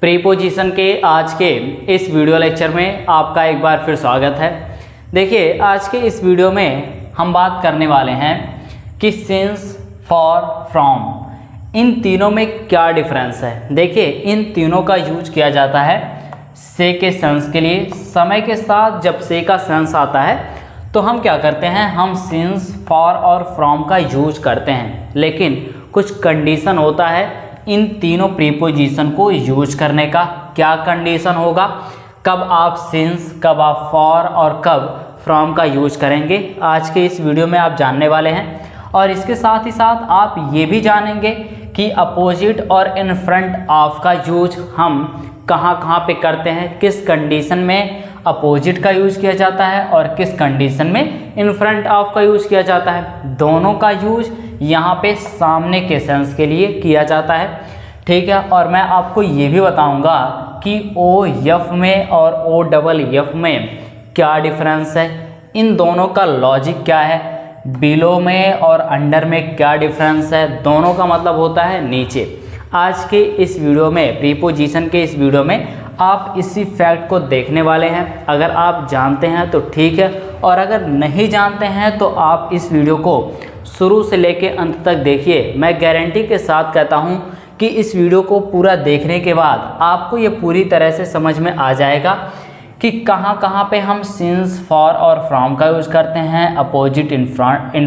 Preposition के आज के इस वीडियो लेक्चर में आपका एक बार फिर स्वागत है। देखिए, आज के इस वीडियो में हम बात करने वाले हैं कि सिंस, फॉर, फ्रॉम इन तीनों में क्या डिफरेंस है। देखिए, इन तीनों का यूज किया जाता है से के सेंस के लिए। समय के साथ जब से का सेंस आता है तो हम क्या करते हैं, हम सिंस, फॉर और फ्रॉम का यूज करते हैं। लेकिन कुछ कंडीशन होता है इन तीनों प्रीपोजिशन को यूज करने का। क्या कंडीशन होगा, कब आप सिंस, कब आप फॉर और कब फ्रॉम का यूज करेंगे, आज के इस वीडियो में आप जानने वाले हैं। और इसके साथ ही साथ आप ये भी जानेंगे कि अपोजिट और इन फ्रंट ऑफ का यूज हम कहाँ कहाँ पे करते हैं, किस कंडीशन में अपोजिट का यूज किया जाता है और किस कंडीशन में इन फ्रंट ऑफ का यूज किया जाता है। दोनों का यूज यहाँ पे सामने के सेंस के लिए किया जाता है, ठीक है। और मैं आपको ये भी बताऊंगा कि ओ एफ में और ओ डबल एफ में क्या डिफरेंस है, इन दोनों का लॉजिक क्या है, बिलो में और अंडर में क्या डिफरेंस है, दोनों का मतलब होता है नीचे। आज के इस वीडियो में, प्रीपोजिशन के इस वीडियो में आप इसी फैक्ट को देखने वाले हैं। अगर आप जानते हैं तो ठीक है, और अगर नहीं जानते हैं तो आप इस वीडियो को शुरू से लेके अंत तक देखिए। मैं गारंटी के साथ कहता हूं कि इस वीडियो को पूरा देखने के बाद आपको ये पूरी तरह से समझ में आ जाएगा कि कहाँ कहाँ पे हम सिंस, फॉर और फ्रॉम का यूज़ करते हैं, अपोजिट, इन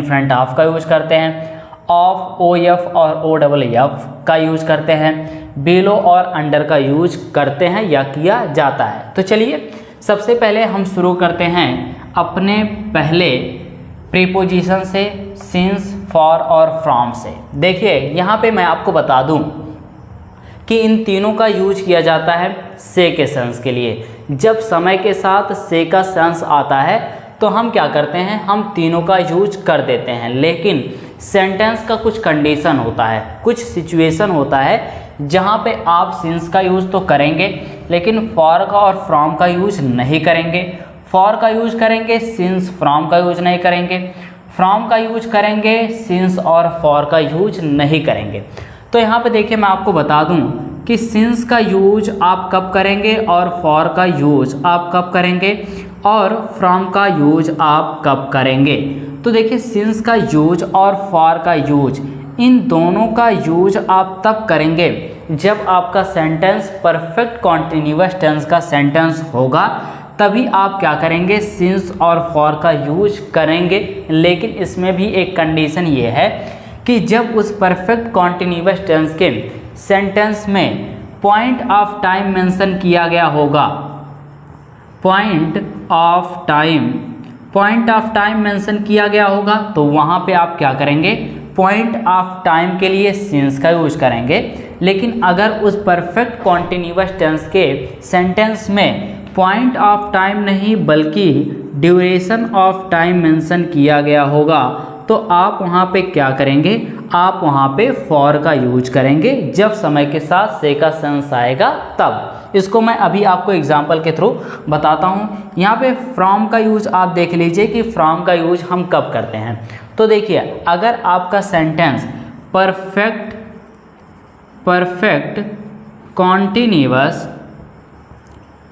फ्रंट ऑफ का यूज़ करते हैं, ऑफ, ओ एफ और ओ डबल एफ का यूज करते हैं, बिलो और अंडर का यूज करते हैं या किया जाता है। तो चलिए सबसे पहले हम शुरू करते हैं अपने पहले प्रीपोजिशन से, सिंस, फॉर और फ्रॉम से। देखिए, यहाँ पे मैं आपको बता दूं कि इन तीनों का यूज किया जाता है से के सेंस के लिए। जब समय के साथ से का सेंस आता है तो हम क्या करते हैं, हम तीनों का यूज कर देते हैं। लेकिन सेंटेंस का कुछ कंडीशन होता है, कुछ सिचुएशन होता है जहाँ पे आप सिंस का यूज़ तो करेंगे लेकिन फॉर का और फ्रॉम का यूज नहीं करेंगे। फॉर का यूज करेंगे, सिंस, फ्रॉम का यूज नहीं करेंगे। फ्रॉम का यूज करेंगे, सिंस और फॉर का यूज नहीं करेंगे। तो यहाँ पे देखिए, मैं आपको बता दूँ कि सिंस का यूज आप कब करेंगे और फॉर का यूज आप कब करेंगे और फ्रॉम का यूज आप कब करेंगे। तो देखिए, सिंस का यूज और फॉर का यूज, इन दोनों का यूज आप तब करेंगे जब आपका सेंटेंस परफेक्ट कॉन्टिन्यूअस टेंस का सेंटेंस होगा, तभी आप क्या करेंगे, सिंस और फॉर का यूज करेंगे। लेकिन इसमें भी एक कंडीशन ये है कि जब उस परफेक्ट कॉन्टिन्यूअस टेंस के सेंटेंस में पॉइंट ऑफ टाइम मेंशन किया गया होगा, पॉइंट ऑफ टाइम मेंशन किया गया होगा, तो वहाँ पे आप क्या करेंगे, पॉइंट ऑफ टाइम के लिए सिंस का यूज करेंगे। लेकिन अगर उस परफेक्ट कॉन्टिन्यूअस टेंस के सेंटेंस में पॉइंट ऑफ टाइम नहीं बल्कि ड्यूरेशन ऑफ टाइम मेंशन किया गया होगा, तो आप वहाँ पे क्या करेंगे, आप वहाँ पे फॉर का यूज करेंगे। जब समय के साथ से का सेंस आएगा तब। इसको मैं अभी आपको एग्जांपल के थ्रू बताता हूँ। यहाँ पे फ्रॉम का यूज आप देख लीजिए कि फ्रॉम का यूज हम कब करते हैं। तो देखिए, अगर आपका सेंटेंस परफेक्ट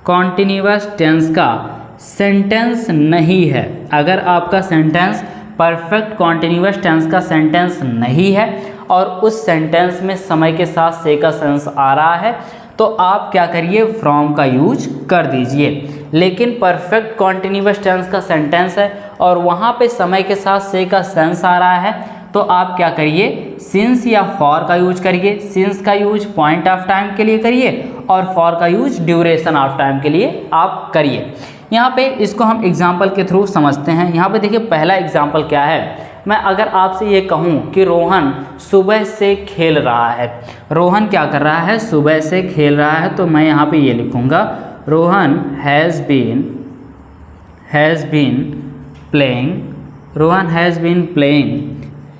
कॉन्टिन्यूअस टेंस का सेंटेंस नहीं है, अगर आपका सेंटेंस परफेक्ट कॉन्टिन्यूअस टेंस का सेंटेंस नहीं है और उस सेंटेंस में समय के साथ से का सेंस आ रहा है, तो आप क्या करिए, फ्रॉम का यूज कर दीजिए। लेकिन परफेक्ट कॉन्टिन्यूअस टेंस का सेंटेंस है और वहाँ पे समय के साथ से का सेंस आ रहा है, तो आप क्या करिए, सिंस या फॉर का यूज करिए। सिंस का यूज पॉइंट ऑफ टाइम के लिए करिए और फॉर का यूज ड्यूरेशन ऑफ टाइम के लिए आप करिए। यहाँ पे इसको हम एग्जाम्पल के थ्रू समझते हैं। यहाँ पे देखिए, पहला एग्जाम्पल क्या है। मैं अगर आपसे ये कहूँ कि रोहन सुबह से खेल रहा है, रोहन क्या कर रहा है, सुबह से खेल रहा है, तो मैं यहाँ पे ये लिखूँगा, Rohan has been playing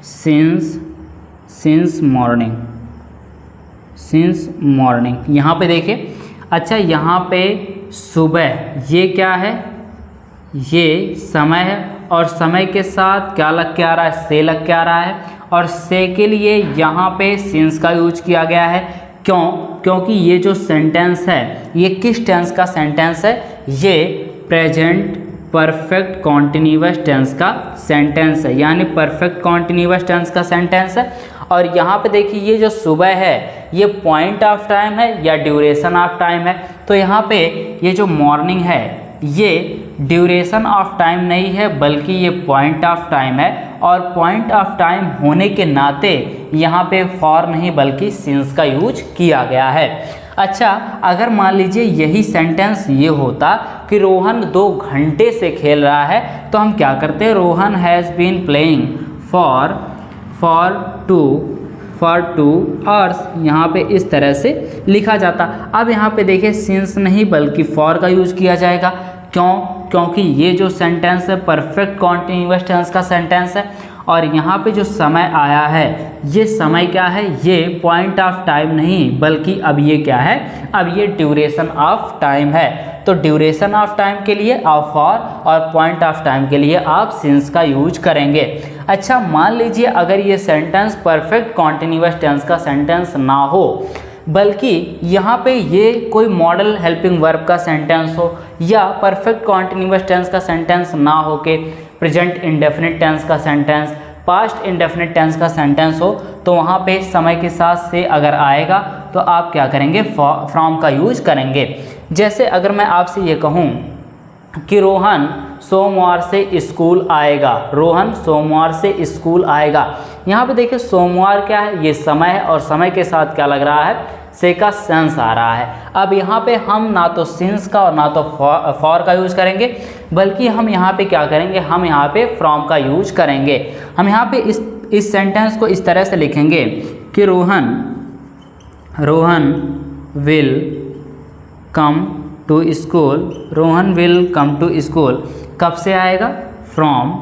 since morning. यहाँ पे देखिए, अच्छा, यहाँ पे सुबह ये क्या है, ये समय है और समय के साथ क्या लग के आ रहा है, से लग के आ रहा है। और से के लिए यहाँ पे सिंस का यूज किया गया है। क्यों? क्योंकि ये जो सेंटेंस है ये किस टेंस का सेंटेंस है? ये प्रेजेंट परफेक्ट कॉन्टिन्यूअस टेंस का सेंटेंस है, यानी परफेक्ट कॉन्टिन्यूअस टेंस का सेंटेंस है। और यहाँ पे देखिए ये जो सुबह है ये पॉइंट ऑफ टाइम है या ड्यूरेशन ऑफ टाइम है? तो यहाँ पे ये जो मॉर्निंग है ये ड्यूरेशन ऑफ टाइम नहीं है बल्कि ये पॉइंट ऑफ टाइम है। और पॉइंट ऑफ टाइम होने के नाते यहाँ पे फॉर नहीं बल्कि सिंस का यूज किया गया है। अच्छा, अगर मान लीजिए यही सेंटेंस ये होता कि रोहन 2 घंटे से खेल रहा है, तो हम क्या करते हैं? Rohan has been playing for 2 hours, यहाँ पे इस तरह से लिखा जाता। अब यहाँ पे देखिए सिंस नहीं बल्कि फॉर का यूज किया जाएगा। क्यों? क्योंकि ये जो सेंटेंस है परफेक्ट कॉन्टिन्यूअस टेंस का सेंटेंस है। और यहाँ पे जो समय आया है ये समय क्या है? ये पॉइंट ऑफ टाइम नहीं बल्कि अब ये क्या है? अब ये ड्यूरेशन ऑफ टाइम है। तो ड्यूरेशन ऑफ टाइम के लिए आप फॉर और पॉइंट ऑफ टाइम के लिए आप सिंस का यूज करेंगे। अच्छा, मान लीजिए अगर ये सेंटेंस परफेक्ट कॉन्टिन्यूअस टेंस का सेंटेंस ना हो बल्कि यहाँ पे ये कोई मॉडल हेल्पिंग वर्ब का सेंटेंस हो या परफेक्ट कॉन्टिन्यूअस टेंस का सेंटेंस ना हो के प्रेजेंट इंडेफिनिट टेंस का सेंटेंस, पास्ट इंडेफिनिट टेंस का सेंटेंस हो, तो वहाँ पे समय के साथ से अगर आएगा तो आप क्या करेंगे? फ्रॉम का यूज करेंगे। जैसे अगर मैं आपसे ये कहूँ कि रोहन सोमवार से स्कूल आएगा, रोहन सोमवार से स्कूल आएगा। यहाँ पे देखिए सोमवार क्या है? ये समय है और समय के साथ क्या लग रहा है? से का सेंस आ रहा है। अब यहाँ पे हम ना तो सिंस का और ना तो फॉर का यूज करेंगे बल्कि हम यहाँ पे क्या करेंगे? हम यहाँ पे फ्रॉम का यूज करेंगे। हम यहाँ पे इस सेंटेंस को इस तरह से लिखेंगे कि Rohan will come to school, Rohan will come to school कब से आएगा? From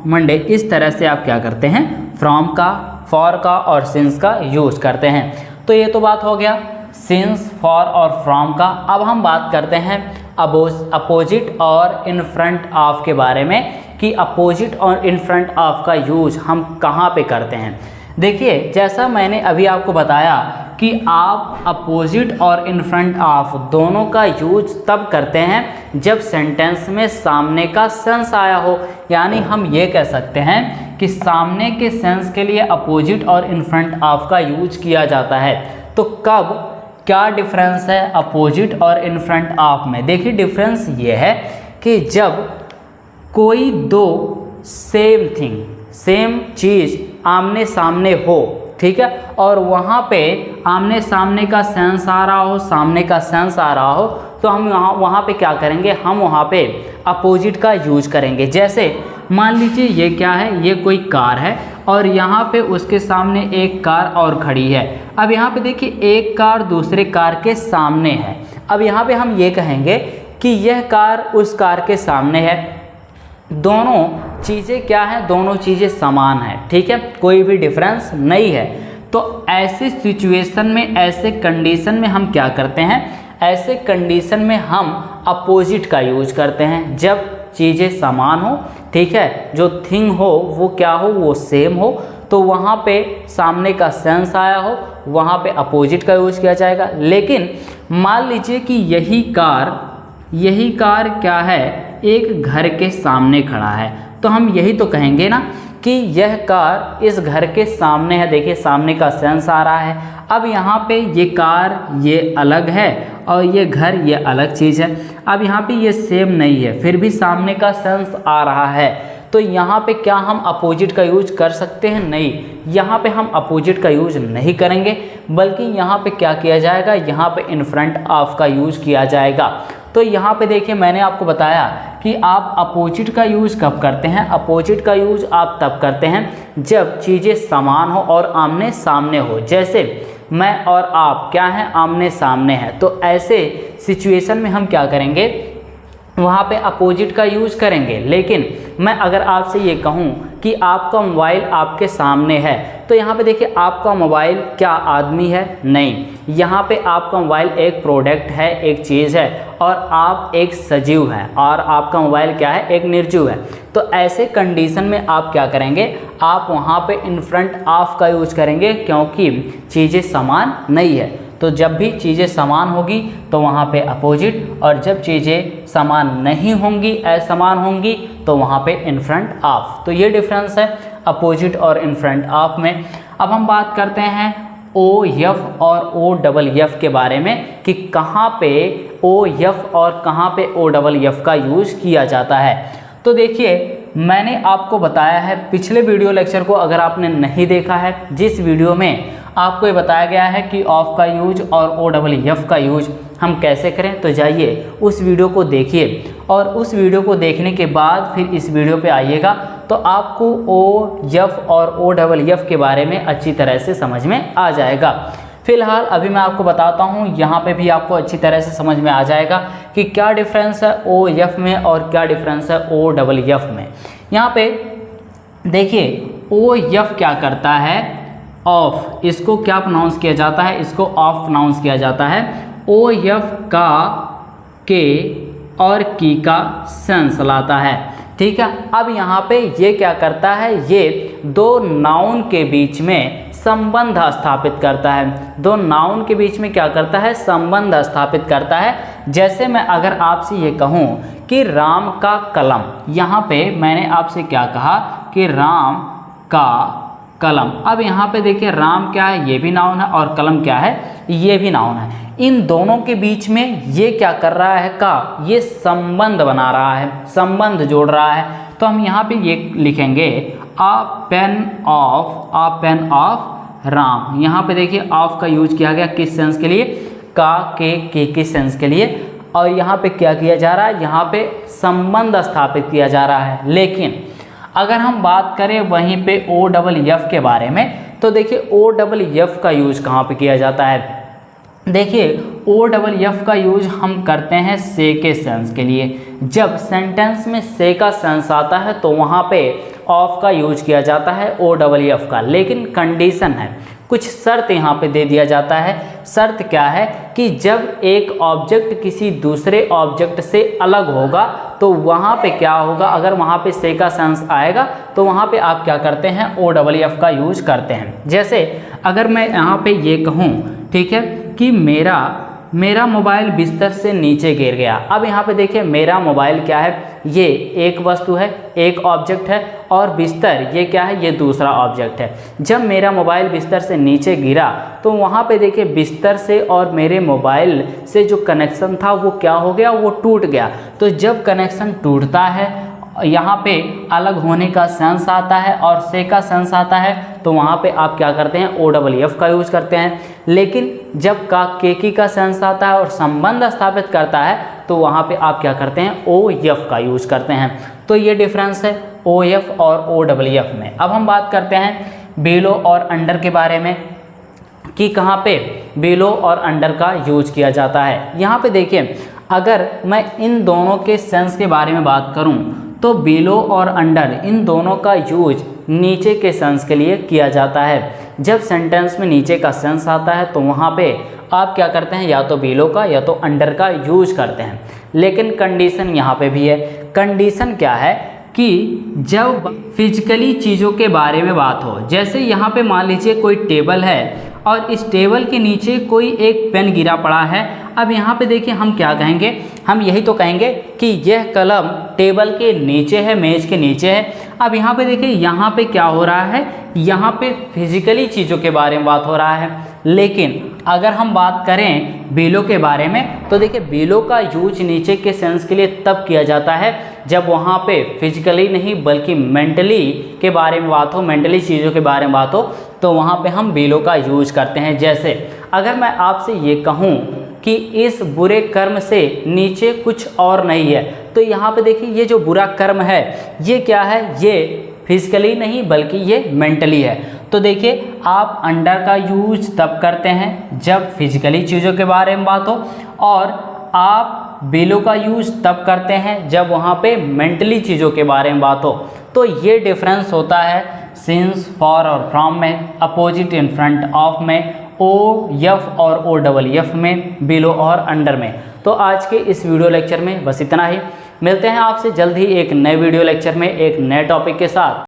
Monday. इस तरह से आप क्या करते हैं? फ्रॉम का, फॉर का और सिंस का यूज करते हैं। तो ये तो बात हो गया सिंस, फॉर और फ्रॉम का। अब हम बात करते हैं अपोजिट और इन फ्रंट ऑफ के बारे में कि अपोजिट और इन फ्रंट ऑफ का यूज हम कहाँ पे करते हैं। देखिए, जैसा मैंने अभी आपको बताया कि आप अपोजिट और इन फ्रंट ऑफ दोनों का यूज तब करते हैं जब सेंटेंस में सामने का सेंस आया हो। यानी हम ये कह सकते हैं कि सामने के सेंस के लिए अपोजिट और इन फ्रंट ऑफ का यूज किया जाता है। तो कब, क्या डिफरेंस है अपोजिट और इन फ्रंट ऑफ में? देखिए, डिफरेंस ये है कि जब कोई दो सेम थिंग, सेम चीज़ आमने सामने हो, ठीक है, और वहाँ पे आमने सामने का सेंस आ रहा हो, सामने का सेंस आ रहा हो, तो हम वहाँ पे क्या करेंगे? हम वहाँ पे अपोजिट का यूज करेंगे। जैसे मान लीजिए ये क्या है? ये कोई कार है और यहाँ पे उसके सामने एक कार और खड़ी है। अब यहाँ पे देखिए एक कार दूसरे कार के सामने है। अब यहाँ पे हम ये कहेंगे कि यह कार उस कार के सामने है। दोनों चीज़ें क्या हैं? दोनों चीज़ें समान हैं, ठीक है, कोई भी डिफरेंस नहीं है। तो ऐसे सिचुएशन में, ऐसे कंडीशन में हम क्या करते हैं? ऐसे कंडीशन में हम अपोजिट का यूज करते हैं जब चीज़ें समान हो, ठीक है, जो थिंग हो वो क्या हो? वो सेम हो। तो वहाँ पे सामने का सेंस आया हो, वहाँ पे अपोजिट का यूज किया जाएगा। लेकिन मान लीजिए कि यही कार क्या है? एक घर के सामने खड़ा है, तो हम यही तो कहेंगे ना कि यह कार इस घर के सामने है। देखिए सामने का सेंस आ रहा है। अब यहाँ पे ये कार ये अलग है और ये घर ये अलग चीज़ है। अब यहाँ पे ये सेम नहीं है, फिर भी सामने का सेंस आ रहा है। तो यहाँ पे क्या हम अपोजिट का यूज कर सकते हैं? नहीं, यहाँ पे हम अपोजिट का यूज नहीं करेंगे, बल्कि यहाँ पे क्या किया जाएगा? यहाँ पे इन फ्रंट ऑफ का यूज किया जाएगा। तो यहाँ पे देखिए मैंने आपको बताया कि आप अपोजिट का यूज़ कब करते हैं? अपोजिट का यूज़ आप तब करते हैं जब चीज़ें समान हो और आमने सामने हो। जैसे मैं और आप क्या हैं? आमने सामने हैं। तो ऐसे सिचुएशन में हम क्या करेंगे? वहाँ पे अपोजिट का यूज करेंगे। लेकिन मैं अगर आपसे ये कहूँ कि आपका मोबाइल आपके सामने है, तो यहाँ पे देखिए आपका मोबाइल क्या आदमी है? नहीं, यहाँ पे आपका मोबाइल एक प्रोडक्ट है, एक चीज़ है, और आप एक सजीव हैं, और आपका मोबाइल क्या है? एक निर्जीव है। तो ऐसे कंडीशन में आप क्या करेंगे? आप वहाँ पे इन फ्रंट ऑफ का यूज करेंगे, क्योंकि चीज़ें समान नहीं है। तो जब भी चीज़ें समान होगी तो वहाँ पे अपोजिट, और जब चीज़ें समान नहीं होंगी, असमान होंगी, तो वहाँ पे इन फ्रंट ऑफ। तो ये डिफरेंस है अपोजिट और इन फ्रंट ऑफ में। अब हम बात करते हैं ओ एफ और ओ डबल एफ के बारे में कि कहाँ पे ओ एफ और कहाँ पे ओ डबल एफ का यूज़ किया जाता है। तो देखिए, मैंने आपको बताया है पिछले वीडियो लेक्चर को अगर आपने नहीं देखा है, जिस वीडियो में आपको ये बताया गया है कि ऑफ का यूज और ओ डबल एफ का यूज हम कैसे करें, तो जाइए उस वीडियो को देखिए, और उस वीडियो को देखने के बाद फिर इस वीडियो पे आइएगा, तो आपको ओ एफ और ओ डबल एफ के बारे में अच्छी तरह से समझ में आ जाएगा। फिलहाल अभी मैं आपको बताता हूँ, यहाँ पे भी आपको अच्छी तरह से समझ में आ जाएगा कि क्या डिफरेंस है ओ एफ में और क्या डिफरेंस है ओ डबल एफ में। यहाँ पे देखिए, ओ एफ क्या करता है? ऑफ, इसको क्या प्रोनाउंस किया जाता है? इसको ऑफ प्रोनाउंस किया जाता है। ओ एफ का के और की का सेंस लाता है, ठीक है। अब यहाँ पे ये क्या करता है? ये दो नाउन के बीच में संबंध स्थापित करता है। दो नाउन के बीच में क्या करता है? संबंध स्थापित करता है। जैसे मैं अगर आपसे ये कहूँ कि राम का कलम, यहाँ पे मैंने आपसे क्या कहा कि राम का कलम। अब यहाँ पे देखिए, राम क्या है? ये भी नाउन है, और कलम क्या है? ये भी नाउन है। इन दोनों के बीच में ये क्या कर रहा है? का ये संबंध बना रहा है, संबंध जोड़ रहा है। तो हम यहाँ पे ये लिखेंगे अ पेन ऑफ राम। यहाँ पे देखिए ऑफ का यूज किया गया किस सेंस के लिए? का के सेंस के लिए। और यहाँ पे क्या किया जा रहा है? यहाँ पे संबंध स्थापित किया जा रहा है। लेकिन अगर हम बात करें वहीं पे ओ डबल एफ के बारे में, तो देखिए ओ डबल एफ का यूज कहाँ पे किया जाता है? देखिए, ओ डबल एफ का यूज हम करते हैं से के सेंस के लिए। जब सेंटेंस में से का सेंस आता है तो वहाँ पे ऑफ का यूज किया जाता है ओ डबल एफ का। लेकिन कंडीशन है, कुछ शर्त यहाँ पे दे दिया जाता है। शर्त क्या है कि जब एक ऑब्जेक्ट किसी दूसरे ऑब्जेक्ट से अलग होगा तो वहाँ पे क्या होगा? अगर वहाँ पे से का सेंस आएगा तो वहाँ पे आप क्या करते हैं? ओ डबल एफ का यूज करते हैं। जैसे अगर मैं यहाँ पे ये कहूँ, ठीक है, कि मेरा मोबाइल बिस्तर से नीचे गिर गया। अब यहाँ पे देखिए, मेरा मोबाइल क्या है? ये एक वस्तु है, एक ऑब्जेक्ट है, और बिस्तर ये क्या है? ये दूसरा ऑब्जेक्ट है। जब मेरा मोबाइल बिस्तर से नीचे गिरा तो वहाँ पे देखिए बिस्तर से और मेरे मोबाइल से जो कनेक्शन था वो क्या हो गया? वो टूट गया। तो जब कनेक्शन टूटता है, यहाँ पे अलग होने का सेंस आता है और से का सेंस आता है, तो वहाँ पे आप क्या करते हैं? ओ डबल एफ का यूज करते हैं। लेकिन जब का की का सेंस आता है और संबंध स्थापित करता है तो वहाँ पे आप क्या करते हैं? ओ एफ का यूज करते हैं। तो ये डिफरेंस है ओ एफ और ओ डबल एफ में। अब हम बात करते हैं बिलो और अंडर के बारे में कि कहाँ पे बिलो और अंडर का यूज किया जाता है। यहाँ पे देखिए, अगर मैं इन दोनों के सेंस के बारे में बात करूँ तो बिलो और अंडर इन दोनों का यूज नीचे के सेंस के लिए किया जाता है। जब सेंटेंस में नीचे का सेंस आता है तो वहाँ पे आप क्या करते हैं? या तो बिलो का या तो अंडर का यूज करते हैं। लेकिन कंडीशन यहाँ पे भी है। कंडीशन क्या है कि जब फिजिकली चीज़ों के बारे में बात हो, जैसे यहाँ पे मान लीजिए कोई टेबल है और इस टेबल के नीचे कोई एक पेन गिरा पड़ा है। अब यहाँ पे देखिए, हम क्या कहेंगे? हम यही तो कहेंगे कि यह कलम टेबल के नीचे है, मेज के नीचे है। अब यहाँ पे देखिए, यहाँ पे क्या हो रहा है? यहाँ पे फिजिकली चीज़ों के बारे में बात हो रहा है। लेकिन अगर हम बात करें बिलो के बारे में, तो देखिए बिलो का यूज नीचे के सेंस के लिए तब किया जाता है जब वहाँ पे फिजिकली नहीं बल्कि मेंटली के बारे में बात हो, मेंटली चीज़ों के बारे में बात हो, तो वहाँ पे हम बिलो का यूज करते हैं। जैसे अगर मैं आपसे ये कहूँ कि इस बुरे कर्म से नीचे कुछ और नहीं है, तो यहाँ पे देखिए ये जो बुरा कर्म है ये क्या है? ये फिजिकली नहीं बल्कि ये मेंटली है। तो देखिए, आप अंडर का यूज तब करते हैं जब फिजिकली चीज़ों के बारे में बात हो, और आप बिलो का यूज तब करते हैं जब वहाँ पे मेंटली चीज़ों के बारे में बात हो। तो ये डिफरेंस होता है सिंस, फॉर और फ्रॉम में, अपोजिट, इन फ्रंट ऑफ में, ओ एफ और ओ डबल एफ में, बिलो और अंडर में। तो आज के इस वीडियो लेक्चर में बस इतना ही। मिलते हैं आपसे जल्द ही एक नए वीडियो लेक्चर में एक नए टॉपिक के साथ।